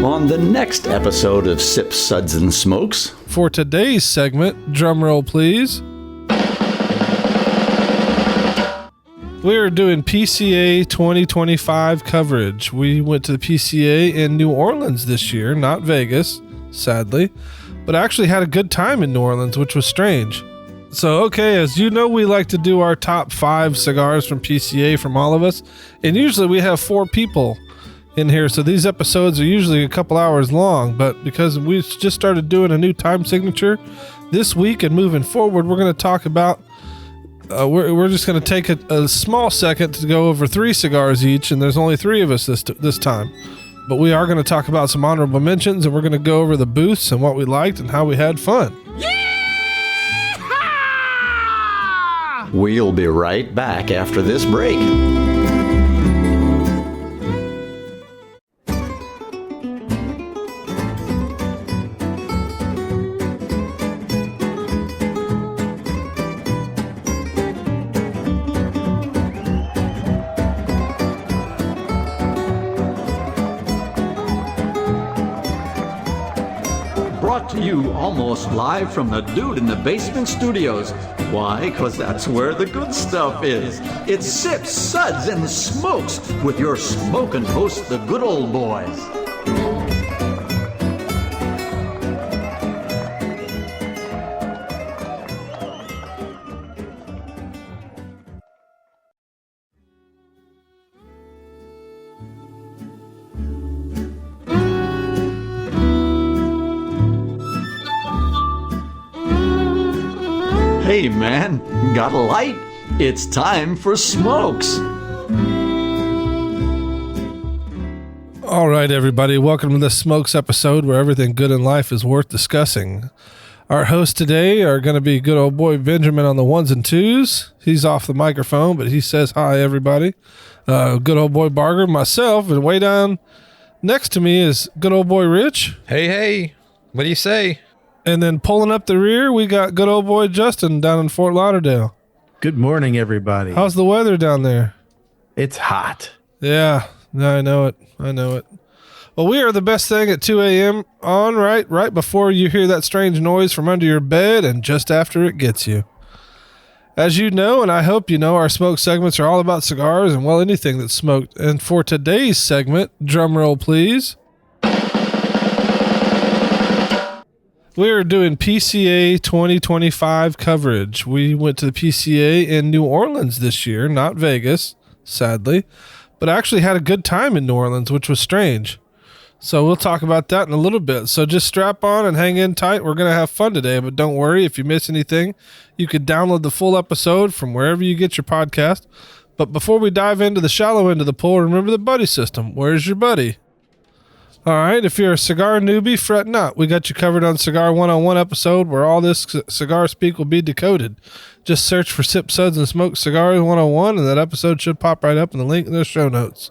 on the next episode of Sips, Suds, and Smokes. For today's segment, drumroll please. We're doing PCA 2025 coverage. We went to the PCA in New Orleans this year, not Vegas, sadly, but actually had a good time in New Orleans, which was strange. So, okay, as you know, we like to do our top 5 cigars from PCA from all of us, and usually we have 4 people in here, so these episodes are usually a couple hours long, but because we just started doing a new time signature this week and moving forward, we're going to talk about we're just going to take a small second to go over 3 cigars each, and there's only 3 of us this time. But we are going to talk about some honorable mentions, and we're going to go over the booths and what we liked and how we had fun. Yeah! We'll be right back after this break. Brought to you almost live from the Dude in the Basement Studios. Why? Because that's where the good stuff is. It's Sips, Suds, and Smokes with your smoking hosts, the good old boys. Hey man, got a light? It's time for smokes. All right, everybody, welcome to the Smokes episode where everything good in life is worth discussing. Our hosts today are going to be good old boy Benjamin on the 1s and 2s. He's off the microphone, but he says hi, everybody. Good old boy Barger, myself, and way down next to me is good old boy Rich. Hey, what do you say? And then pulling up the rear, we got good old boy Justin down in Fort Lauderdale. Good morning, everybody. How's the weather down there? It's hot. Yeah, I know it. Well, we are the best thing at 2 a.m. on right before you hear that strange noise from under your bed and just after it gets you. As you know, and I hope you know, our smoke segments are all about cigars and, well, anything that's smoked. And for today's segment, drum roll please. We're doing PCA 2025 coverage. We went to the PCA in New Orleans this year, not Vegas, sadly, but actually had a good time in New Orleans, which was strange. So we'll talk about that in a little bit. So just strap on and hang in tight. We're going to have fun today, but don't worry. If you miss anything, you could download the full episode from wherever you get your podcast. But before we dive into the shallow end of the pool, remember the buddy system. Where's your buddy? All right, if you're a cigar newbie, fret not. We got you covered on Cigar 101 episode where all this cigar speak will be decoded. Just search for Sip, Suds, and Smokes Cigars 101, and that episode should pop right up in the link in the show notes.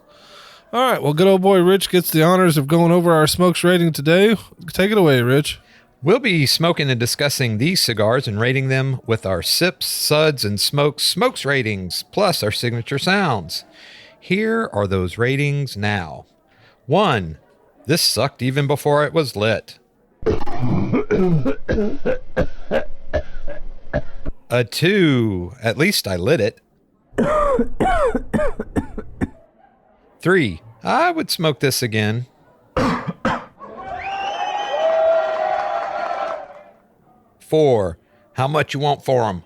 All right, well, good old boy Rich gets the honors of going over our smokes rating today. Take it away, Rich. We'll be smoking and discussing these cigars and rating them with our Sips, Suds, and Smokes ratings, plus our signature sounds. Here are those ratings now. 1. This sucked even before it was lit. A 2. At least I lit it. 3. I would smoke this again. 4. How much you want for them?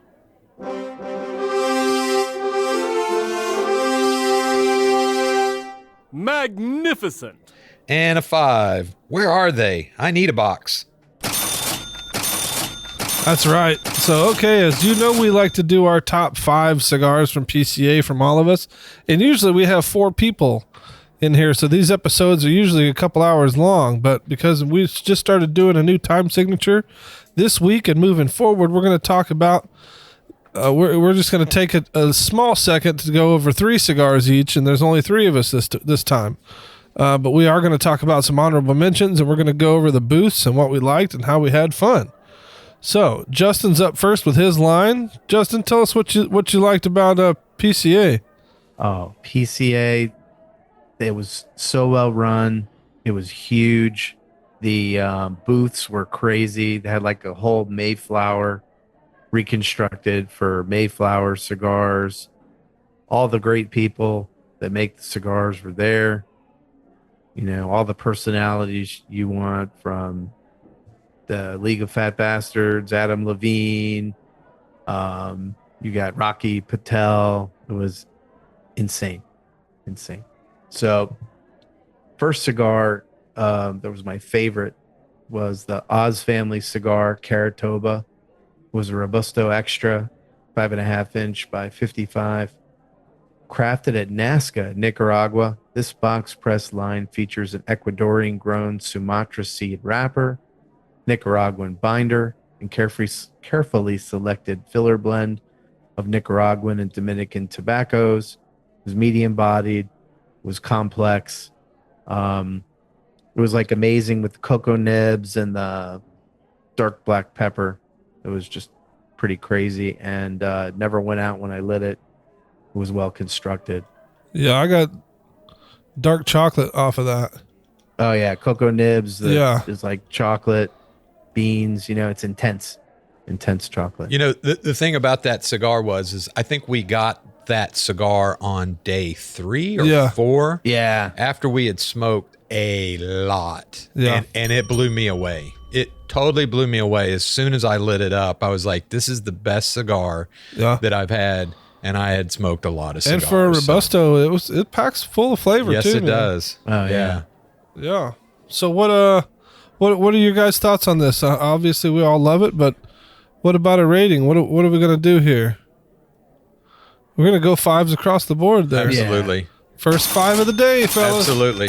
Magnificent. And a 5. Where are they? I need a box. That's right. So, okay, as you know, we like to do our top 5 cigars from PCA from all of us. And usually we have 4 people in here. So these episodes are usually a couple hours long. But because we just started doing a new time signature this week and moving forward, we're going to talk about, we're just going to take a small second to go over 3 cigars each. And there's only 3 of us this time. But we are going to talk about some honorable mentions, and we're going to go over the booths and what we liked and how we had fun. So Justin's up first with his line. Justin, tell us what you liked about PCA. Oh, PCA, it was so well run. It was huge. The booths were crazy. They had like a whole Mayflower reconstructed for Mayflower cigars. All the great people that make the cigars were there. You know, all the personalities you want, from the League of Fat Bastards, Adam Levine. You got Rocky Patel. It was insane. Insane. So, first cigar that was my favorite was the Oz family cigar, Karatoba. It was a Robusto Extra, 5.5 inch by 55. Crafted at Nazca, Nicaragua, this box press line features an Ecuadorian grown Sumatra seed wrapper, Nicaraguan binder, and carefully selected filler blend of Nicaraguan and Dominican tobaccos. It was medium bodied, was complex. It was like amazing with the cocoa nibs and the dark black pepper. It was just pretty crazy, and it never went out when I lit it. It was well constructed. Yeah, I got dark chocolate off of that. Oh yeah, cocoa nibs. Yeah, it's like chocolate, beans. You know, it's intense chocolate. You know, the thing about that cigar is I think we got that cigar on day 3 or 4. Yeah, after we had smoked a lot. Yeah, and it blew me away. It totally blew me away. As soon as I lit it up, I was like, "This is the best cigar that I've had." And I had smoked a lot of cigars. And for a Robusto, it packs full of flavor yes, too. Yes, it man. does. Oh yeah. Yeah. So what are your guys' thoughts on this? Obviously we all love it, but what about a rating? What are we going to do here? We're going to go 5s across the board there. Absolutely. Yeah. First 5 of the day, fellas. Absolutely.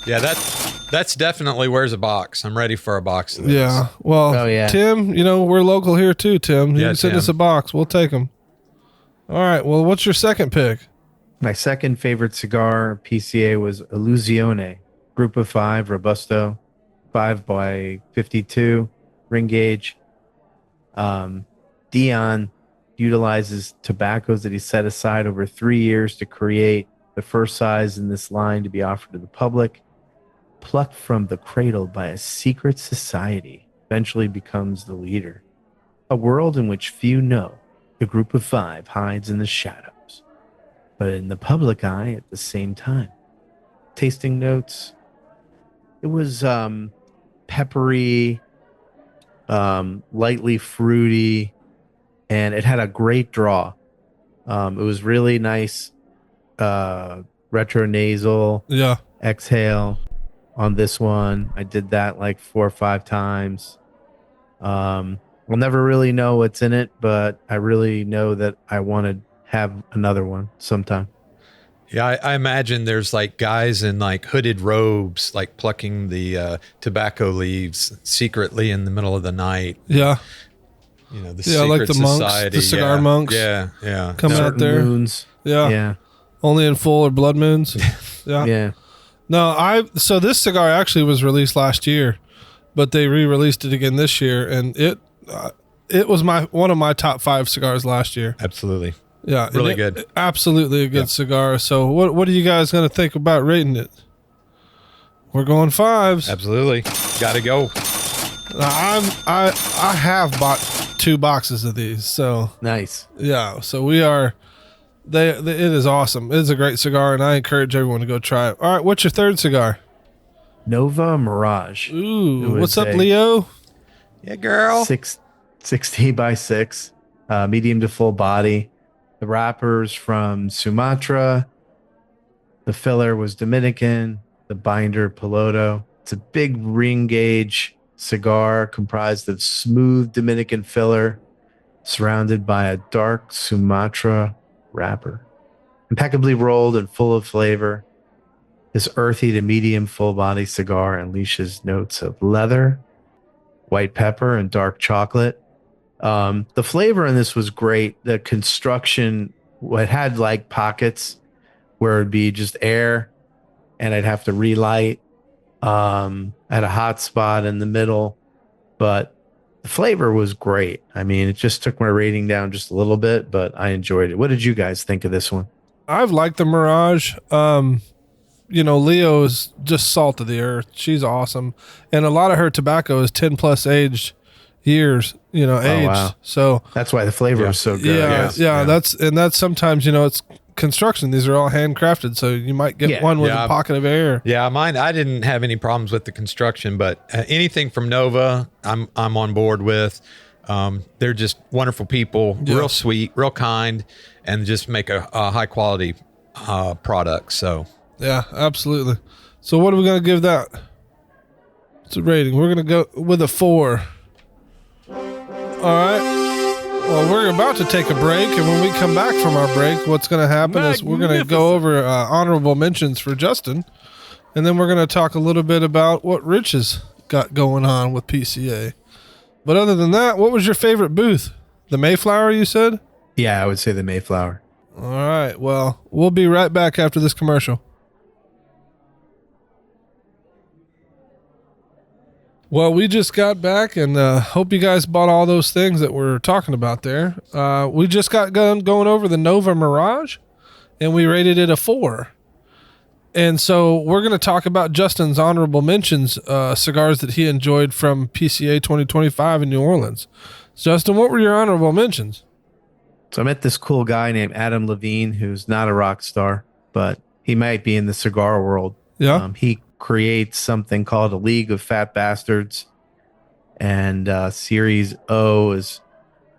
Yeah, that's definitely where's a box. I'm ready for a box of this. Yeah. Well, Tim, you know, we're local here too, Tim. You can send us a box. We'll take them. All right. Well, what's your second pick? My second favorite cigar PCA was Illusione Group of 5 Robusto, 5 by 52 ring gauge. Dion utilizes tobaccos that he set aside over 3 years to create the first size in this line to be offered to the public. Plucked from the cradle by a secret society, eventually becomes the leader. A world in which few know. The Group of 5 hides in the shadows, but in the public eye at the same time. Tasting notes. It was peppery, lightly fruity, and it had a great draw. It was really nice retro nasal exhale on this one. I did that like 4 or 5 times. We'll never really know what's in it, but I really know that I want to have another one sometime. Yeah, I imagine there's like guys in like hooded robes, like plucking the tobacco leaves secretly in the middle of the night. Yeah. You know, the secret like the society. Monks, the cigar monks. Yeah, yeah. Come out there. Moons. Yeah. Only in full or blood moons. Yeah. Yeah. No, so this cigar actually was released last year, but they re-released it again this year, and it was one of my top 5 cigars last year. Absolutely. Yeah. Really good. Absolutely a good cigar. So what are you guys going to think about rating it? We're going 5s. Absolutely. Got to go. I have bought 2 boxes of these. So nice. Yeah. So we are, it is awesome. It is a great cigar, and I encourage everyone to go try it. All right. What's your third cigar? Nova Mirage. Ooh, what's up, Leo? Yeah, girl. 60 by 6, medium to full body. The wrappers from Sumatra. The filler was Dominican. The binder Piloto. It's a big ring gauge cigar comprised of smooth Dominican filler, surrounded by a dark Sumatra wrapper. Impeccably rolled and full of flavor. This earthy to medium full body cigar unleashes notes of leather, white pepper, and dark chocolate. The flavor in this was great. The construction, it had like pockets where it'd be just air and I'd have to relight at a hot spot in the middle. But the flavor was great. I mean, it just took my rating down just a little bit, but I enjoyed it. What did you guys think of this one? I've liked the Mirage. Leo is just salt of the earth. She's awesome. And a lot of her tobacco is 10 plus aged years, aged. Wow. So That's why the flavor is so good. yeah. That's sometimes, it's construction. These are all handcrafted. So you might get one with a pocket of air. Yeah. Mine, I didn't have any problems with the construction, but anything from Nova, I'm on board with. They're just wonderful people, real sweet, real kind, and just make a high quality product. So yeah, absolutely. So what are we going to give that? It's a rating. We're going to go with a 4. All right. Well, we're about to take a break, and when we come back from our break, what's going to happen is we're going to go over honorable mentions for Justin, and then we're going to talk a little bit about what Rich has got going on with PCA. But other than that, what was your favorite booth? The Mayflower, you said? Yeah, I would say the Mayflower. All right. Well, we'll be right back after this commercial. Well, we just got back, and hope you guys bought all those things that we're talking about there. We just got going over the Nova Mirage, and we rated it a 4. And so we're going to talk about Justin's honorable mentions, cigars that he enjoyed from PCA 2025 in New Orleans. Justin, what were your honorable mentions? So I met this cool guy named Adam Levine, who's not a rock star, but he might be in the cigar world. Yeah. He creates something called a League of Fat Bastards, and Series O is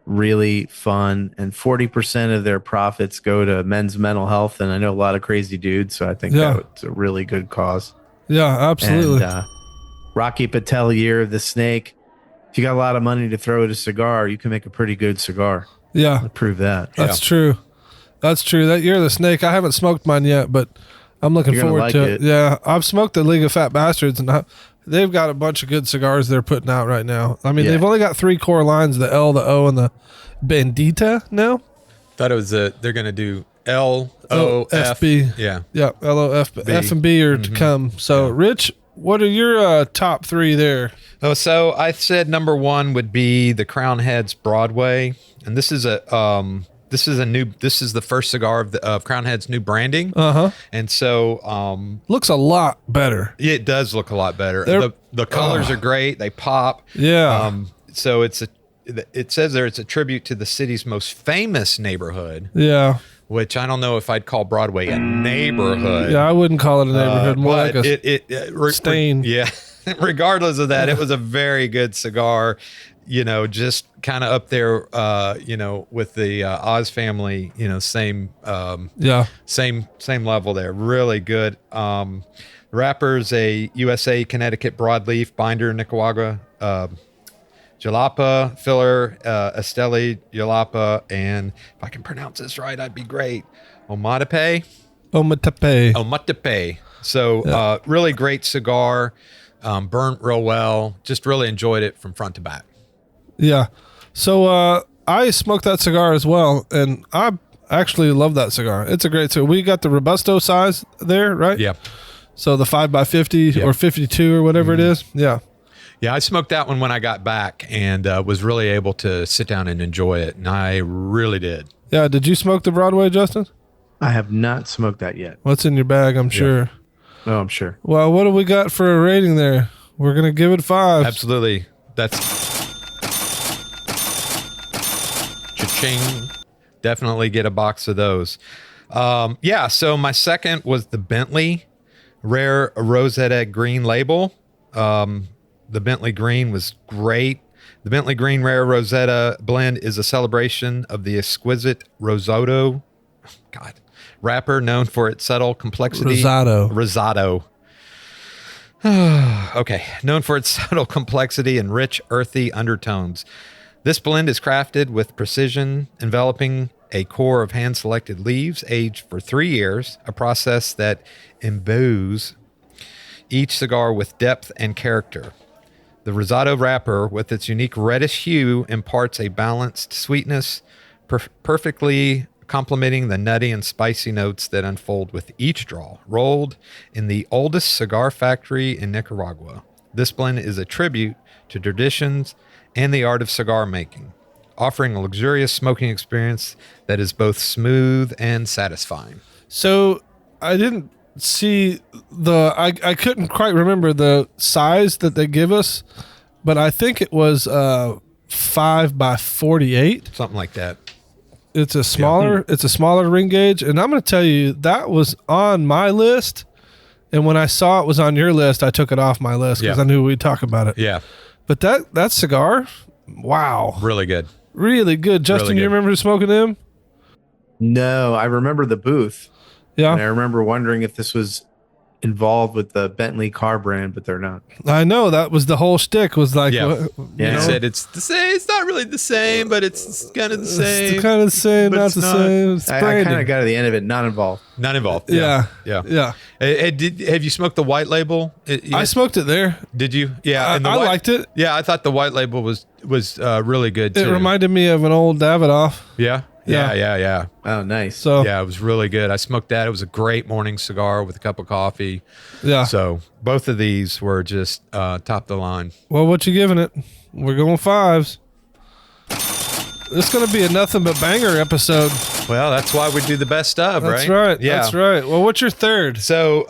really fun, and 40% of their profits go to men's mental health, and I know a lot of crazy dudes, so I think that's a really good cause. Yeah, absolutely. And Rocky Patel, Year of the Snake. If you got a lot of money to throw at a cigar, you can make a pretty good cigar. Yeah, I'll prove that. That's true. That's true. That Year of the Snake, I haven't smoked mine yet, but I'm looking forward to it. Yeah, I've smoked the League of Fat Bastards, and they've got a bunch of good cigars they're putting out right now. I mean, they've only got 3 core lines, the L, the O, and the Bandita now. Thought it was they're going to do L, O, F. B. Yeah. Yeah, L, O, F, F and B are to come. So, Rich, what are your top 3 there? Oh, so I said number 1 would be the Crown Heads Broadway, and this is the first cigar of Crown Head's new branding. And so looks a lot better. It does look a lot better. The colors are great. They pop. Yeah. So it says there it's a tribute to the city's most famous neighborhood. Yeah. Which I don't know if I'd call Broadway a neighborhood. Yeah, I wouldn't call it a neighborhood. More like a stain. Yeah. Regardless of that, it was a very good cigar. Just kind of up there, with the Oz family, same level there. Really good. Wrapper's a USA Connecticut broadleaf binder, Nicaragua, Jalapa, filler, Esteli, Jalapa, and if I can pronounce this right, I'd be great. Omatepee. So really great cigar, burnt real well. Just really enjoyed it from front to back. Yeah. So I smoked that cigar as well, and I actually love that cigar. It's a great cigar. We got the Robusto size there, right? Yeah. So the 5x50 or 52 or whatever it is. Yeah. Yeah, I smoked that one when I got back and was really able to sit down and enjoy it, and I really did. Yeah. Did you smoke the Broadway, Justin? I have not smoked that yet. What's in your bag, I'm sure. Oh, I'm sure. Well, what do we got for a rating there? We're going to give it 5. Absolutely. That's cha-ching. Definitely get a box of those. So my second was the Bentley Rare Rosetta Green label. The Bentley Green was great. The Bentley Green Rare Rosetta blend is a celebration of the exquisite Rosado wrapper known for its subtle complexity. Rosado. Okay. Known for its subtle complexity and rich, earthy undertones. This blend is crafted with precision, enveloping a core of hand-selected leaves aged for 3 years, a process that imbues each cigar with depth and character. The Rosado wrapper, with its unique reddish hue, imparts a balanced sweetness, perfectly complementing the nutty and spicy notes that unfold with each draw. Rolled in the oldest cigar factory in Nicaragua, this blend is a tribute to traditions and the art of cigar making, offering a luxurious smoking experience that is both smooth and satisfying. So I didn't see I couldn't quite remember the size that they give us, but I think it was 5 by 48. Something like that. It's a smaller ring gauge, and I'm going to tell you that was on my list. And when I saw it was on your list, I took it off my list because I knew we'd talk about it. Yeah. But that cigar, wow, Really good. really good. Justin, Really good. you remember smoking them? No, I remember the booth. Yeah, And I remember wondering if this was involved with the Bentley car brand, but they're not. I know that was the whole shtick. Was like, Yeah. what, Yeah. you know, Said it's the same. It's not really the same, but it's kind of the same. it's kind of the same, but not it's the not. same. It's I branding. kind of got to the end of it, not involved. Not involved. Yeah. Yeah. Have you smoked the white label? I smoked it there. Did you? Yeah. I and the liked it. Yeah, I thought the white label was really good too. It reminded me of an old Davidoff. Yeah. Yeah. Oh, nice. So Yeah, it was really good. I smoked that. It was a great morning cigar with a cup of coffee. yeah. So both of these were just top of the line. Well, what you giving it? We're going 5s. This is going to be a nothing but banger episode. Well, that's why we do the best of, That's right? right. Yeah. That's right. Well, what's your third? So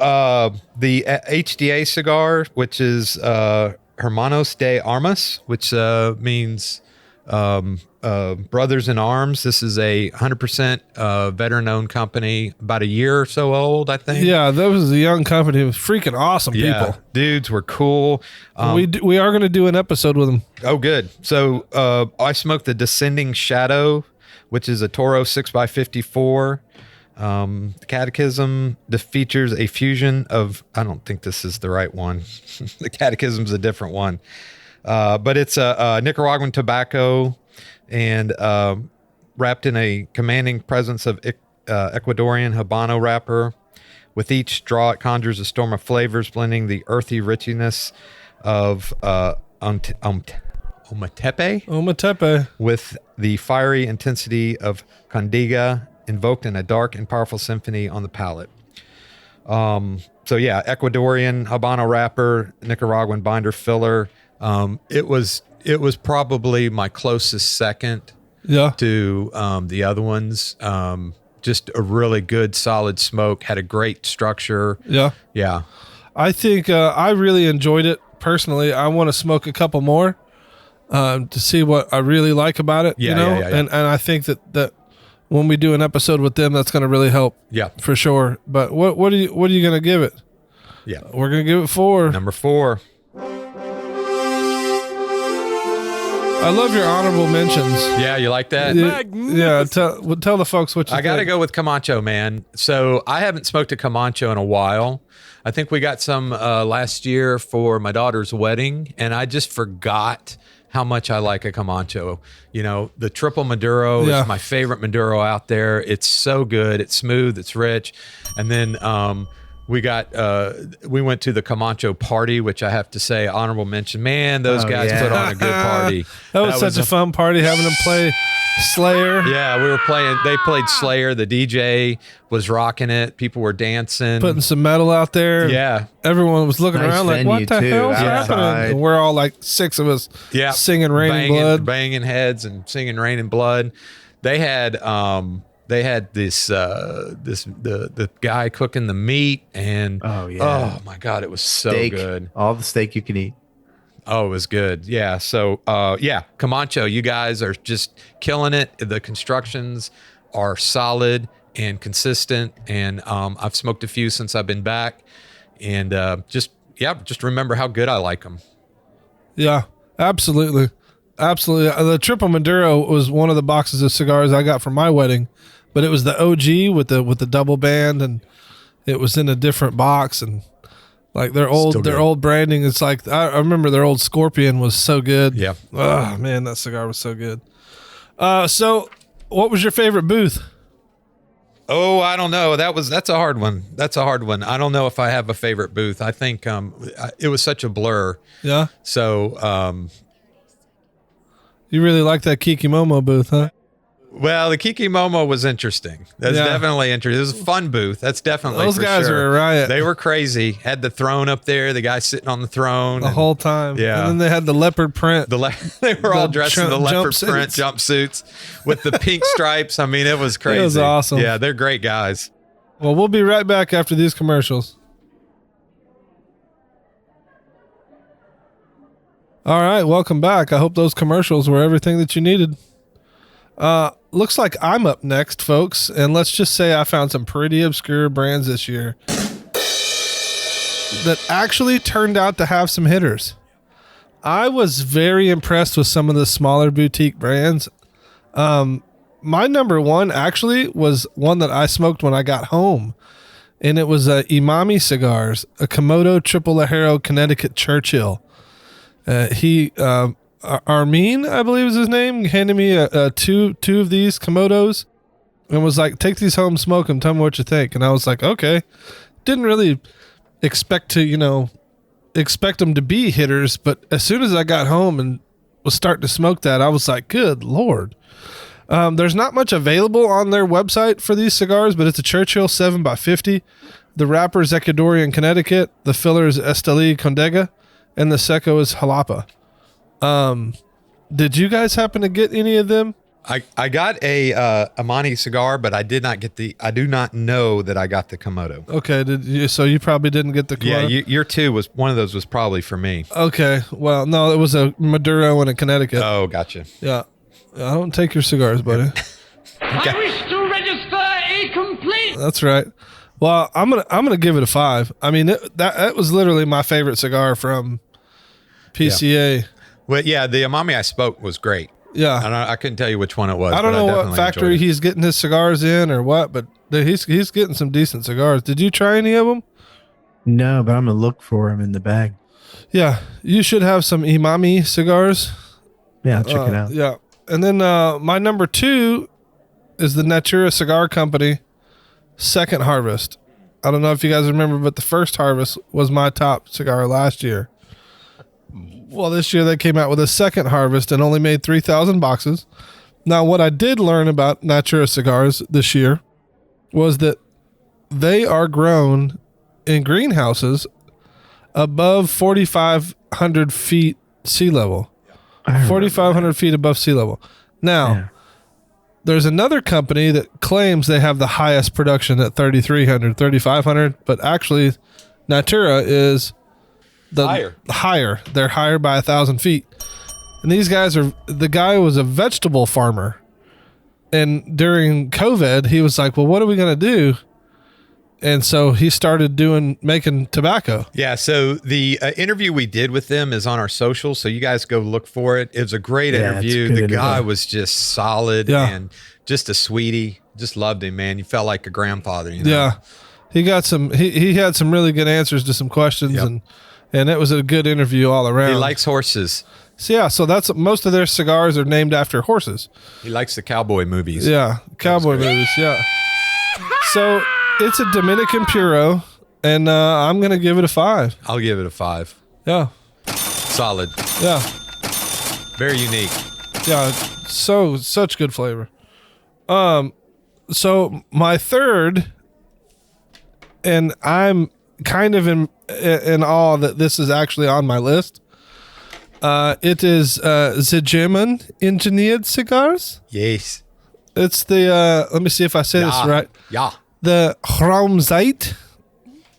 the HDA cigar, which is Hermanos de Armas, which means brothers in arms. This is a 100% veteran-owned company, about a year or so old, I think. Yeah, that was a young company. It was freaking awesome Yeah, people. dudes were cool. We are going to do an episode with them. Oh, good. So I smoked the Descending Shadow, which is a Toro 6x54. The Catechism features a fusion of, I don't think this is the right one. The Catechism's a different one. But it's a Nicaraguan tobacco and wrapped in a commanding presence of Ecuadorian Habano wrapper. With each draw, it conjures a storm of flavors, blending the earthy richness of Ometepe. with the fiery intensity of Condiga, invoked in a dark and powerful symphony on the palate. So yeah, Ecuadorian Habano wrapper, Nicaraguan binder filler. It was probably my closest second Yeah. to the other ones. Just a really good, solid smoke. Had a great structure. Yeah. Yeah. I think I really enjoyed it personally. I want to smoke a couple more to see what I really like about it. Yeah, you know, yeah. And I think that when we do an episode with them, that's going to really help. Yeah. For sure. But what are you going to give it? Yeah. We're going to give it 4. Number 4. I love your honorable mentions. Yeah, you like that? Yeah, tell the folks what you I got to think. go with Camacho, man. So I haven't smoked a Camacho in a while. I think we got some last year for my daughter's wedding, and I just forgot how much I like a Camacho. You know, the triple Maduro Yeah. is my favorite Maduro out there. It's so good. It's smooth. It's rich. And then we went to the Camacho party, which I have to say, honorable mention. Man, those guys put on a good party. That was such a fun party having them play Slayer, Yeah, they played Slayer. The DJ was rocking it. People were dancing. putting some metal out there. Yeah. Everyone was looking Nice around like, venue, what the too, hell's outside. happening? And we're all like 6 of us Yeah. singing Rain in Blood. Banging heads and singing Rain in Blood. They had this the guy cooking the meat and Oh, yeah. oh my God, it was so Steak. good. All the steak you can eat. Oh, it was good. Yeah. So yeah, Camacho, you guys are just killing it. The constructions are solid and consistent. And I've smoked a few since I've been back. And just remember how good I like them. Yeah, absolutely. Absolutely. The Triple Maduro was one of the boxes of cigars I got for my wedding, but it was the OG with the double band, and it was in a different box, and like their old branding. It's like I remember their old Scorpion was so good. Yeah. Oh man, that cigar was so good. So what was your favorite booth? Oh, I don't know. That's a hard one. I don't know if I have a favorite booth. I think it was such a blur. Yeah. So You really like that Kiki Momo booth, huh? well, the Kiki Momo was interesting. That's Yeah. definitely interesting. It was a fun booth. That's definitely Those for guys sure. were a riot. They were crazy. Had the throne up there. The guy sitting on the throne The whole time. Yeah. And then they had the leopard print. they were all The dressed in the leopard jumpsuits. print jumpsuits with the pink stripes. I mean, it was crazy. It was awesome. Yeah, they're great guys. Well, we'll be right back after these commercials. All right, welcome back. I hope those commercials were everything that you needed. Looks like I'm up next, folks, and let's just say I found some pretty obscure brands this year that actually turned out to have some hitters. I was very impressed with some of the smaller boutique brands. My number one actually was one that I smoked when I got home, and it was Emami cigars, a Komodo Triple Lajero Connecticut Churchill. Armin, I believe is his name, handed me two of these Komodos and was like, take these home, smoke them, tell me what you think. And I was like, okay. Didn't really expect them to be hitters, but as soon as I got home and was starting to smoke that, I was like, good Lord. There's not much available on their website for these cigars, but it's a Churchill 7x50. The wrapper is Ecuadorian Connecticut. The filler is Esteli Condega, and the seco is Jalapa. Did you guys happen to get any of them? I got a Amani cigar, but I did not get I do not know that I got the Komodo. Okay, so you probably didn't get the Komodo? Yeah, year two was one of those was probably for me. Okay, well, no, it was a Maduro and a Connecticut. Oh, gotcha. Yeah, I don't take your cigars, buddy. I wish to register a complaint. That's right. Well, I'm gonna give it a 5. I mean, that was literally my favorite cigar from PCA. Yeah. Well, yeah, the Emami I spoke was great. Yeah, I couldn't tell you which one it was. I don't know what definitely factory he's getting his cigars in or what, but he's getting some decent cigars. Did you try any of them? No, but I'm gonna look for him in the bag. Yeah, you should have some Emami cigars. Yeah, I'll check it out. Yeah, and then my number 2 is the Natura Cigar Company Second Harvest. I don't know if you guys remember, but the first harvest was my top cigar last year. Well, this year they came out with a second harvest and only made 3,000 boxes. Now, what I did learn about Natura cigars this year was that they are grown in greenhouses above 4,500 feet sea level. 4,500 feet above sea level. Now, there's another company that claims they have the highest production at 3,300, 3,500, but actually Natura is higher. They're higher by 1,000 feet. And these guys the guy was a vegetable farmer. And during COVID, he was like, well, what are we going to do? And so he started making tobacco. Yeah. So the interview we did with them is on our socials. So you guys go look for it. It was a great interview. The guy was just solid and just a sweetie. Just loved him, man. You felt like a grandfather. You know? Yeah. He got he had some really good answers to some questions and it was a good interview all around. He likes horses. So that's most of their cigars are named after horses. He likes the cowboy movies. Yeah, cowboy movies. Yeah. So it's a Dominican Puro, and I'm gonna give it a 5. I'll give it a 5. Yeah. Solid. Yeah. Very unique. Yeah. Such good flavor. So my third, and I'm kind of in awe that this is actually on my list. It is the German engineered cigars. Yes. It's the let me see if I say this right. Yeah. The Raumzeit.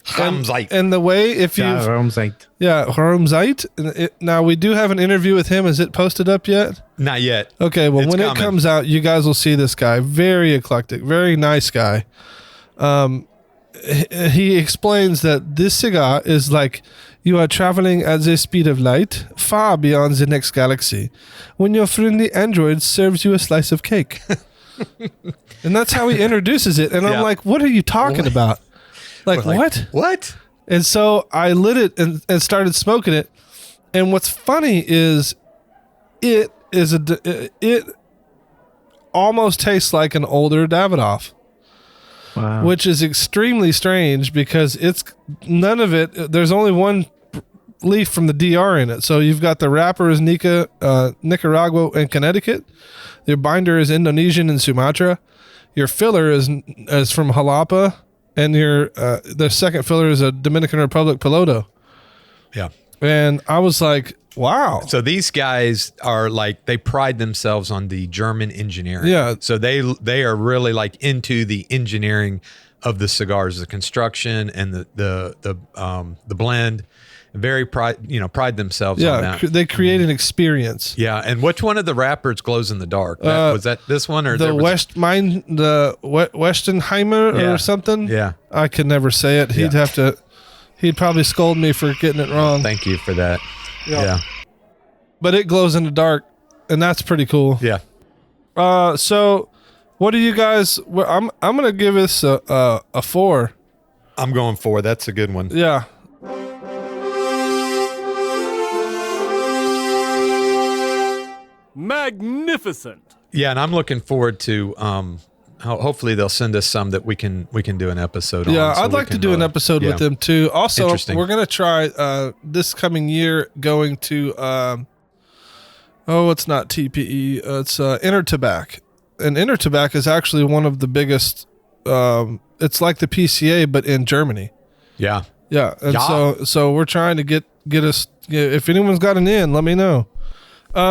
Raumzeit. And the way if you Raumzeit. Yeah, Raumzeit. Now we do have an interview with him. Is it posted up yet? Not yet. Okay, well It's when coming. it comes out, you guys will see this guy. Very eclectic, very nice guy. He explains that this cigar is like you are traveling at the speed of light, far beyond the next galaxy, when your friendly android serves you a slice of cake. And that's how he introduces it. And I'm like, what are you talking about? Like, what? What? And so I lit it and started smoking it. And what's funny is it almost tastes like an older Davidoff. Wow. Which is extremely strange because it's none of it. There's only one leaf from the DR in it. So you've got the wrapper is Nicaragua and Connecticut. Your binder is Indonesian and Sumatra. Your filler is from Jalapa, and the second filler is a Dominican Republic Piloto. Yeah. And I was like, wow. So these guys are like, they pride themselves on the German engineering. Yeah. So they are really like into the engineering of the cigars, the construction and the blend. Very pride themselves on that. They create an experience. Yeah, and which one of the wrappers glows in the dark? Was that this one or the Westenheimer Yeah. or something? Yeah, I could never say it. He'd probably scold me for getting it wrong. thank you for that. Yeah, But it glows in the dark, and that's pretty cool. yeah. So what do you guys? I'm gonna give this a 4. I'm going 4. That's a good one. Yeah. Magnificent. Yeah, and I'm looking forward to. Hopefully, they'll send us some that we can do an episode on. Yeah, so I'd we like to can, do an episode with them too. Also, Interesting. we're gonna try this coming year going to it's not TPE, it's Intertobac, and Intertobac is actually one of the biggest. It's like the PCA but in Germany. Yeah, Yeah, and Yeah. so we're trying to get us. If anyone's got an in, let me know.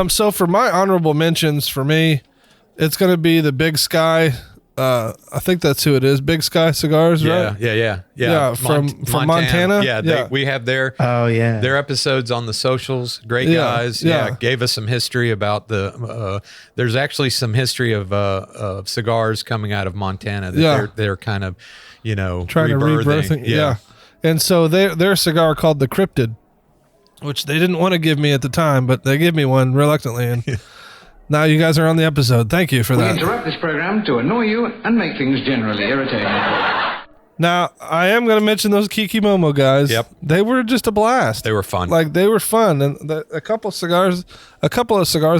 So for my honorable mentions, for me, it's gonna be the Big Sky. I think that's who it is. Big Sky Cigars, right? Yeah. From Montana. Yeah, we have their episodes on the socials. Great guys. Yeah. Gave us some history about the. There's actually some history of cigars coming out of Montana that they're kind of, Trying to rebirthing. Yeah. And so their cigar called the Cryptid, which they didn't want to give me at the time, but they gave me one reluctantly, and now you guys are on the episode. Thank you for We that. interrupt this program to annoy you and make things generally irritating. Now, I am going to mention those Kiki Momo guys. Yep. They were just a blast. They were fun. Like, they were fun. And a couple of cigars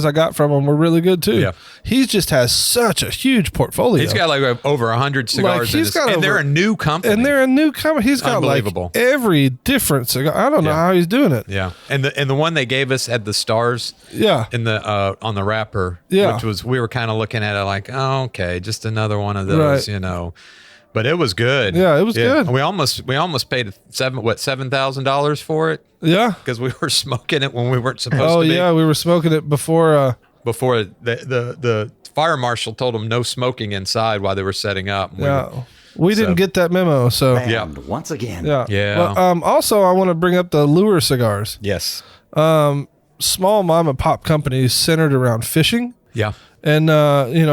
I got from him were really good, too. Yeah. He just has such a huge portfolio. He's got like over 100 cigars. Like, they're a new company. And they're a new company. He's got like Unbelievable. every different cigar. I don't know how he's doing it. Yeah, and the one they gave us had the stars. Yeah. In the on the wrapper. Yeah. Which was, we were kind of looking at it like, oh, okay, just another one of those, But it was good. Yeah, it was good. We almost paid $7,000 for it Yeah. because we were smoking it when we weren't supposed to be. Oh, yeah. We were smoking it before. Before the fire marshal told them no smoking inside while they were setting up. We didn't get that memo. So, And once again. yeah. Yeah. But, also, I want to bring up the Lure cigars. Yes. Small mom and pop companies centered around fishing. Yeah. And,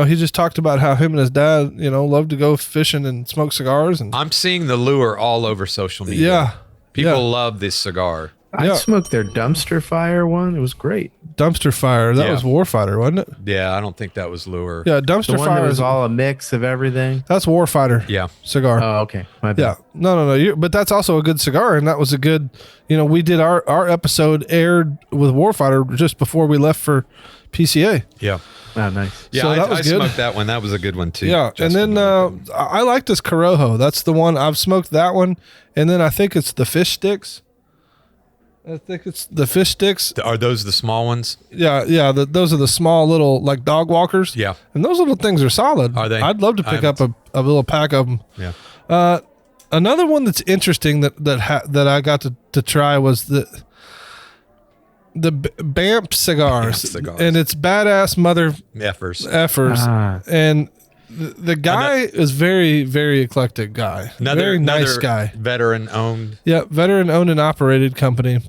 he just talked about how him and his dad, loved to go fishing and smoke cigars. And I'm seeing the Lure all over social media. yeah. People love this cigar. I smoked their dumpster fire one. It was great. Dumpster Fire. That Yeah. was Warfighter, wasn't it? Yeah, I don't think that was Lure. Yeah, The Dumpster one Fire that was is all a mix of everything. that's Warfighter. Yeah. Cigar. Oh, okay. My bad. Yeah. No. But that's also a good cigar, and that was a good. We did our episode aired with Warfighter just before we left for PCA. Yeah. Oh, nice. Yeah, So that I was good. smoked that one. That was a good one too. Yeah, Justin. and then I like this Corojo. That's the one I've smoked. That one, and then I think it's the fish sticks. Are those the small ones? Yeah. Those are the small little like dog walkers. Yeah. and those little things are solid. Are they? I'd love to pick up a little pack of them. Yeah. Another one that's interesting that I got to try was the BAMP cigars, BAMP cigars. and it's badass mother Effers. effers, and the guy is very, very eclectic guy. Very nice guy. Veteran owned. Yeah, veteran owned and operated company,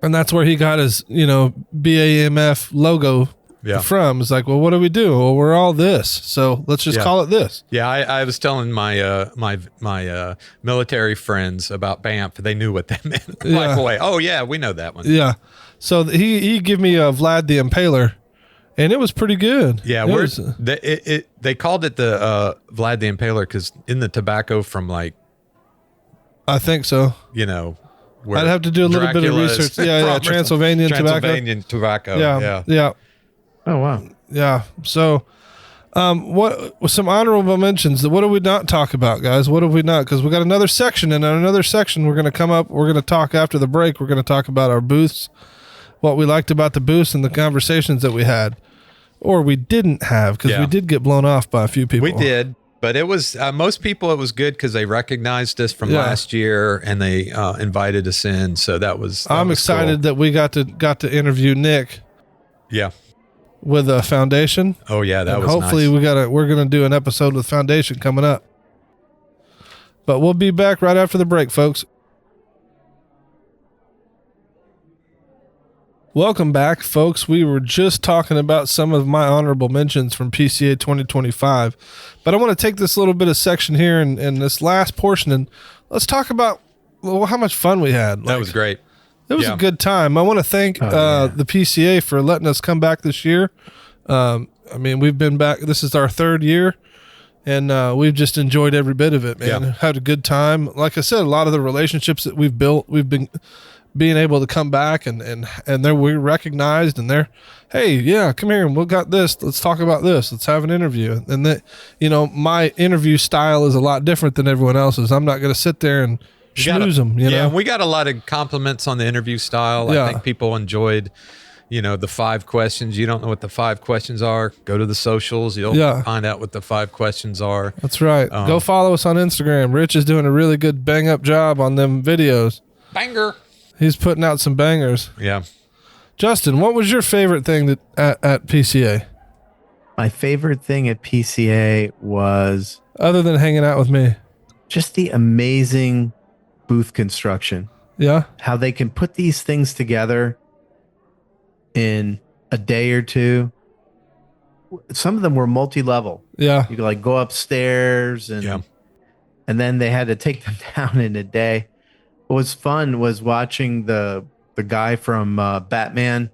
and that's where he got his BAMF logo from. It's like, well, what do we do? Well, we're all this, so let's just call it this. Yeah, I was telling my my military friends about BAMF. They knew what that meant right away. Oh yeah, we know that one. Yeah, so he gave me a Vlad the Impaler, and it was pretty good. Yeah, they called it the Vlad the Impaler because in the tobacco from like, I think so. where I'd have to do a little bit of Dracula's research. Yeah, from. Transylvanian tobacco. Yeah. Oh, wow. Yeah. So, what some honorable mentions? What do we not talk about, guys? What have we not? Because we got another section, and in another section, we're going to come up. We're going to talk after the break. We're going to talk about our booths, what we liked about the booths, and the conversations that we had, or we didn't have, because we did get blown off by a few people. We did. But it was most people. It was good because they recognized us from last year and they invited us in. So that was. I'm excited that we got to interview Nick. Yeah. With a Foundation. Oh yeah, that and was. Hopefully nice. we're gonna do an episode with Foundation coming up. But we'll be back right after the break, folks. Welcome back, folks. We were just talking about some of my honorable mentions from PCA 2025, but I want to take this little bit of section here and this last portion, and let's talk about how much fun we had. That was great. It was a good time. I want to thank the PCA for letting us come back this year. I mean, we've been back. This is our third year, and we've just enjoyed every bit of it, man. Had a good time. Like I said, a lot of the relationships that we've built, we've been being able to come back and we're recognized, and they're, hey, yeah, come here and we got this. Let's talk about this. Let's have an interview. And that, my interview style is a lot different than everyone else's. I'm not going to sit there and schmooze them. Yeah, we got a lot of compliments on the interview style. I think people enjoyed, the 5 questions. You don't know what the 5 questions are, go to the socials. You'll find out what the 5 questions are. That's right. Go follow us on Instagram. Rich is doing a really good bang up job on them videos. Banger. He's putting out some bangers. Yeah. Justin, what was your favorite thing at PCA? My favorite thing at PCA was, other than hanging out with me, just the amazing booth construction. Yeah. How they can put these things together in a day or two. Some of them were multi-level. Yeah. You could like go upstairs and then they had to take them down in a day. What was fun was watching the guy from Batman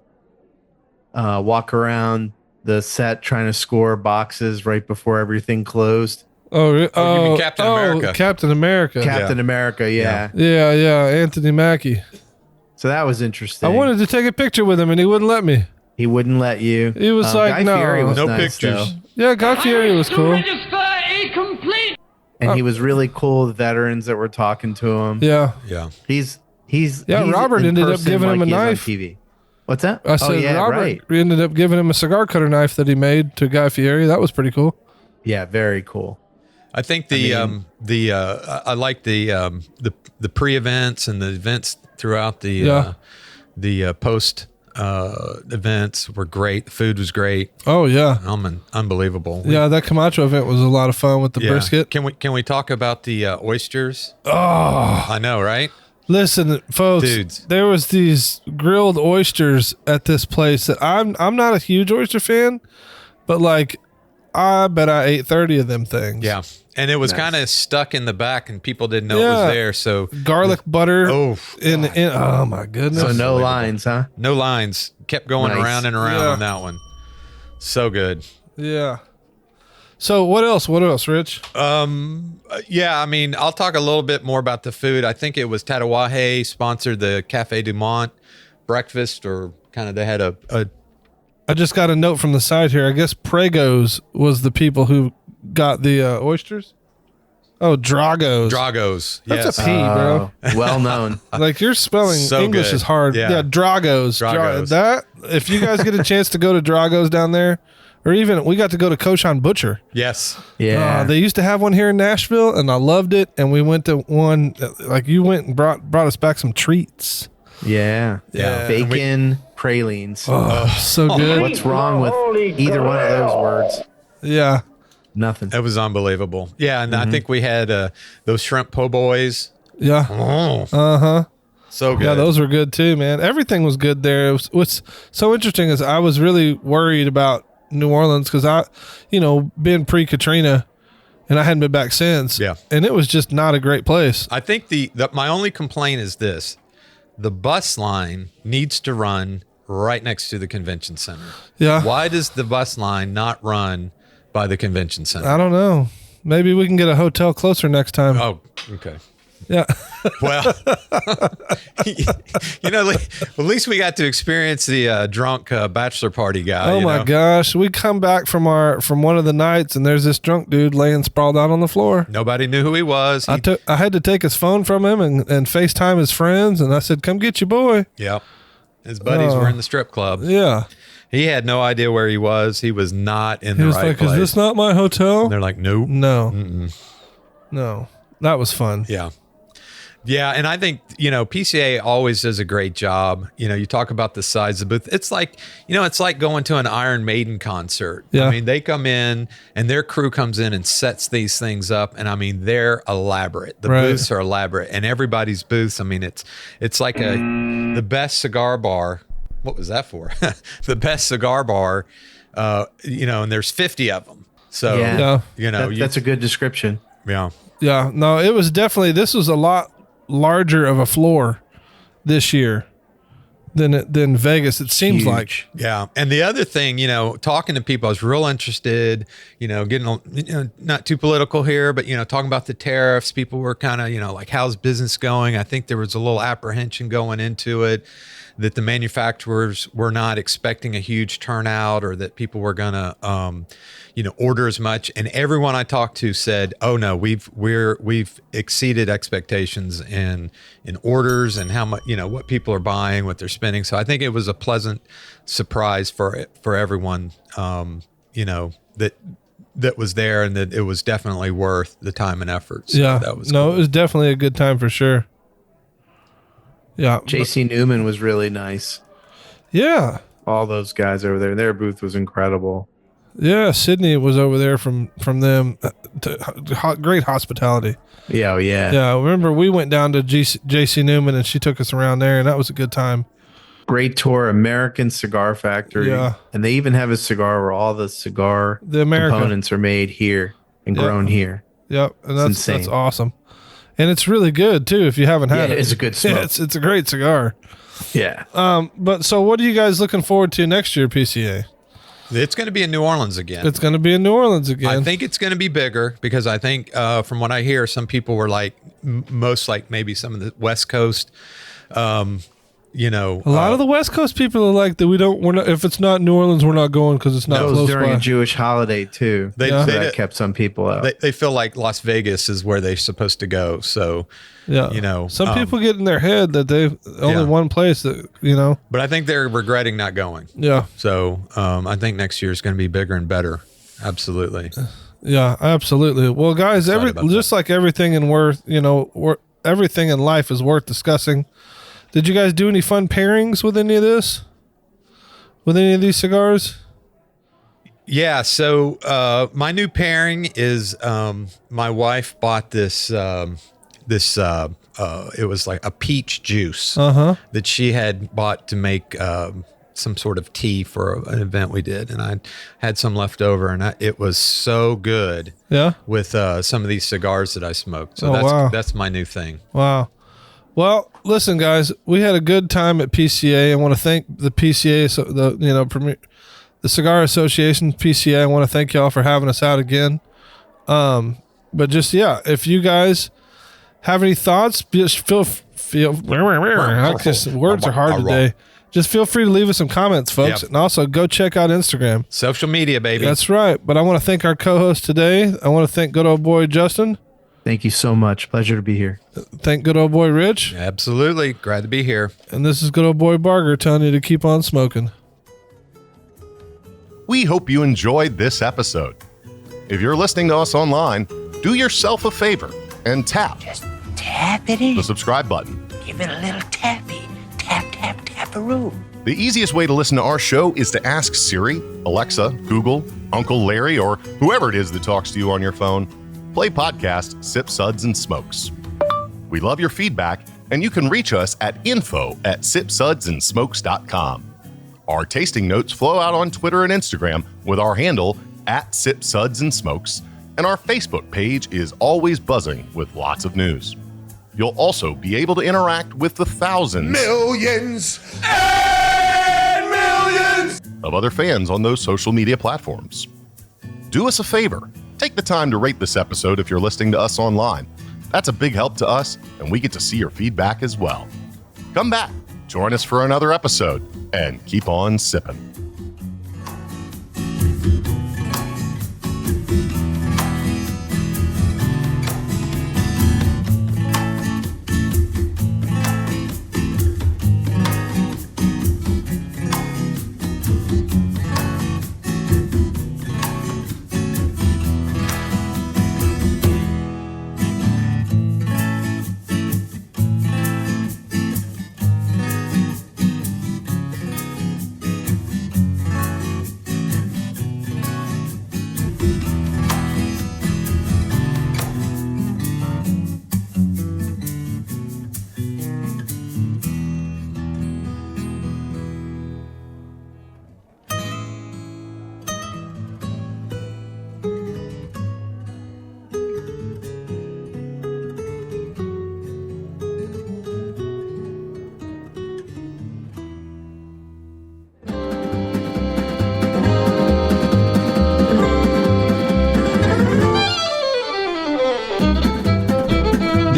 walk around the set trying to score boxes right before everything closed. You mean Captain America? Captain America. Captain America, yeah. Yeah, Anthony Mackie. So that was interesting. I wanted to take a picture with him, and he wouldn't let me. He wouldn't let you. He was like, Guy no. Fieri was No nice, pictures. though. Yeah, Guy Fieri was cool. Register a complete. And he was really cool with veterans that were talking to him. Yeah. Yeah. He's Robert in ended up person giving him a like he is on knife. TV. What's that? I said Robert ended up giving him a cigar cutter knife that he made to Guy Fieri. That was pretty cool. Yeah, very cool. I think I like the pre-events and the events throughout the post events were great. The food was great. Oh yeah, unbelievable. Yeah, that Camacho event was a lot of fun with the brisket. Can we talk about the oysters? Oh, I know, right? Listen, folks, Dudes. There was these grilled oysters at this place that I'm not a huge oyster fan, but like I bet I ate 30 of them things. Yeah. And it was kind of stuck in the back and people didn't know it was there. So garlic butter. Oh my goodness. So no lines, huh? No lines. Kept going around and around on that one. So good. Yeah. So what else? What else, Rich? Yeah, I mean, I'll talk a little bit more about the food. I think it was Tatawahe sponsored the Cafe du Monde breakfast, or kind of they had a I just got a note from the side here. I guess Prego's was the people who got the oysters. Oh, Drago's. Dragos. That's yes. a P, bro. Well known. Like your spelling So English good. is hard. Yeah. Drago's. Dragos. That if you guys get a chance to go to Drago's down there, or even we got to go to Koshan Butcher. Yes. Yeah. They used to have one here in Nashville, and I loved it. And we went to one. Like you went and brought us back some treats. Yeah. Yeah. Bacon pralines. Oh, so good. What's wrong with either one of those words? Yeah. Nothing. It was unbelievable. Yeah, and I think we had those shrimp po' boys. Yeah. Oh, so good. Yeah, those were good too, man. Everything was good there. What's so interesting is I was really worried about New Orleans because been pre-Katrina, and I hadn't been back since. Yeah. And it was just not a great place. I think my only complaint is this: the bus line needs to run right next to the convention center. Yeah. Why does the bus line not run by the convention center? I don't know. Maybe we can get a hotel closer next time. Oh, okay. Yeah. Well, at least we got to experience the drunk bachelor party guy. Oh my gosh. We come back from one of the nights and there's this drunk dude laying sprawled out on the floor. Nobody knew who he was. I had to take his phone from him and FaceTime his friends, and I said, "Come get your boy." Yeah. His buddies were in the strip club. Yeah. He had no idea where he was. He was not in the right place. He was like, "Is this not my hotel?" And they're like, "Nope." No. No. That was fun. Yeah. Yeah, and I think, PCA always does a great job. You talk about the size of the booth. It's like, it's like going to an Iron Maiden concert. Yeah. I mean, they come in and their crew comes in and sets these things up. And I mean, they're elaborate. The booths are elaborate, and everybody's booths. I mean, it's like the best cigar bar. What was that for? The best cigar bar, and there's 50 of them. So, that's a good description. Yeah. Yeah. No, it was definitely, this was a lot larger of a floor this year than Vegas. It seems Huge. like. Yeah. And the other thing, talking to people, I was real interested, getting, not too political here, but, talking about the tariffs. People were kind of, like, how's business going? I think there was a little apprehension going into it, that the manufacturers were not expecting a huge turnout, or that people were going to, order as much. And everyone I talked to said, "Oh no, we've exceeded expectations in orders and how much, what people are buying, what they're spending." So I think it was a pleasant surprise for everyone, that was there, and that it was definitely worth the time and effort. So Yeah. that was no, cool. it was definitely a good time for sure. Yeah. JC Newman was really nice. Yeah. All those guys over there, their booth was incredible. Yeah. Sydney was over there from them. Great hospitality. Yeah, oh, yeah. Yeah. I remember we went down to JC Newman and she took us around there, and that was a good time. Great tour, American Cigar Factory. Yeah. And they even have a cigar where all the cigar components are made here and grown here. Yep. And that's insane. awesome. And it's really good too if you haven't had it. It's a good smoke. Yeah, it's a great cigar. Yeah. But so what are you guys looking forward to next year, PCA? It's going to be in New Orleans again. It's going to be in New Orleans again. I think it's going to be bigger, because I think, from what I hear, some people were like, most like maybe some of the West Coast, a lot of the West Coast people are like that. We're not, if it's not New Orleans, we're not going because it's not That was close during by. a Jewish holiday too. That kept some people out. They feel like Las Vegas is where they're supposed to go. So, Yeah. Some people get in their head that they only one place that, But I think they're regretting not going. Yeah. So I think next year is going to be bigger and better. Absolutely. Yeah, absolutely. Well, guys, just like everything everything in life is worth discussing. Did you guys do any fun pairings with any of this? With any of these cigars? Yeah. So my new pairing is my wife bought this. It was like a peach juice that she had bought to make some sort of tea for an event we did, and I had some left over, and it was so good. Yeah. With some of these cigars that I smoked. So that's my new thing. Wow. Well, listen, guys, we had a good time at PCA. I want to thank the PCA, the Cigar Association, PCA. I want to thank y'all for having us out again. But just, if you guys have any thoughts, just words are hard today. Just feel free to leave us some comments, folks. Yep. And also go check out Instagram. Social media, baby. That's right. But I want to thank our co-host today. I want to thank good old boy Justin. Thank you so much. Pleasure to be here. Thank good old boy Rich. Absolutely. Glad to be here. And this is good old boy Barger telling you to keep on smoking. We hope you enjoyed this episode. If you're listening to us online, do yourself a favor and tap Tap it in. the subscribe button. Give it a little tappy. Tap, tap, tap-a-roo. The easiest way to listen to our show is to ask Siri, Alexa, Google, Uncle Larry, or whoever it is that talks to you on your phone. Play podcast Sip, Suds, and Smokes. We love your feedback, and you can reach us at info@sipsudsandsmokes.com. Our tasting notes flow out on Twitter and Instagram with our handle @SipSudsAndSmokes, and our Facebook page is always buzzing with lots of news. You'll also be able to interact with the thousands, Millions and millions of other fans on those social media platforms. Do us a favor. Take the time to rate this episode if you're listening to us online. That's a big help to us, and we get to see your feedback as well. Come back, join us for another episode, and keep on sipping.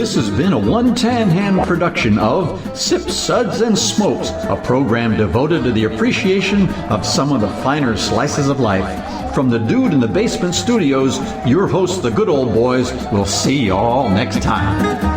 This has been a one-tan hand production of Sips, Suds, and Smokes, a program devoted to the appreciation of some of the finer slices of life. From the Dude in the Basement Studios, your hosts, the Good Old Boys, will see you all next time.